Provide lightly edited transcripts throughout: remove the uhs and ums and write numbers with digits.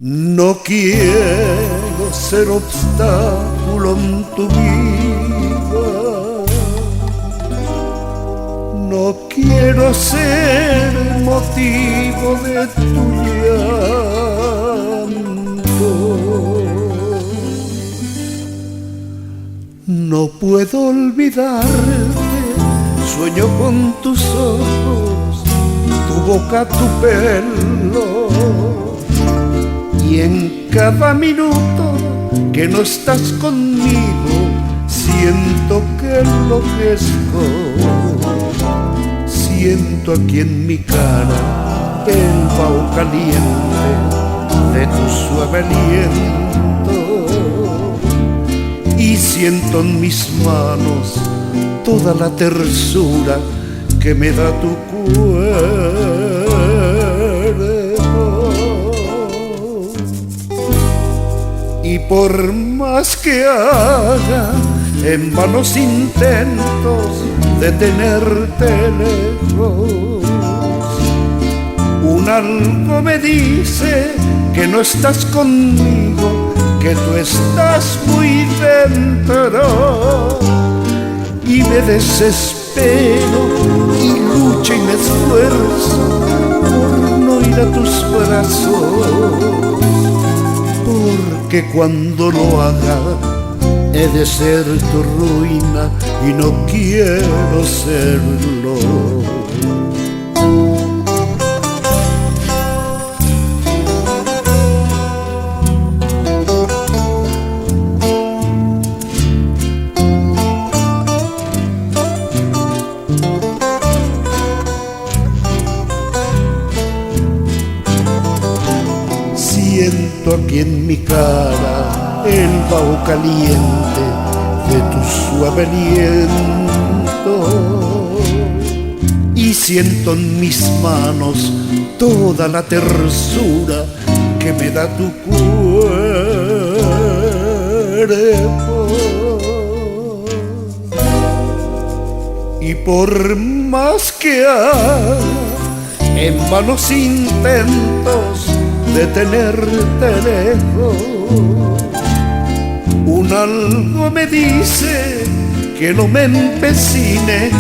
No quiero ser obstáculo en tu vida, no quiero ser motivo de tu llanto. No puedo olvidarte, sueño con tus ojos, tu boca, tu pelo. Y en cada minuto que no estás conmigo, siento que enloquezco. Siento aquí en mi cara el vaho caliente de tu suave aliento. Y siento en mis manos toda la tersura que me da tu cuerpo. Y por más que haga en vanos intentos de tenerte lejos, un algo me dice que no estás conmigo, que tú estás muy dentro. Y me desespero y lucho y me esfuerzo por no ir a tus brazos, porque cuando lo haga he de ser tu ruina y no quiero serlo. Siento aquí en mi cara el vaho caliente de tu suave aliento. Y siento en mis manos toda la tersura que me da tu cuerpo. Y por más que haga en vanos intentos de tenerte lejos, un algo me dice que no me empecine,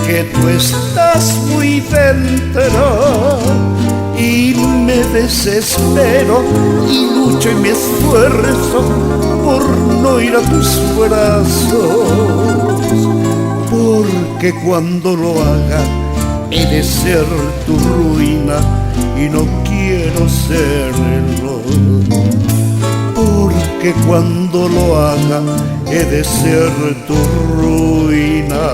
que tú estás muy dentro. Y me desespero y lucho y me esfuerzo por no ir a tus brazos, porque cuando lo haga he de ser tu ruina y no quiero serlo, porque cuando lo haga he de ser tu ruina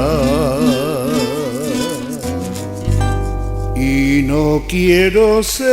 y no quiero ser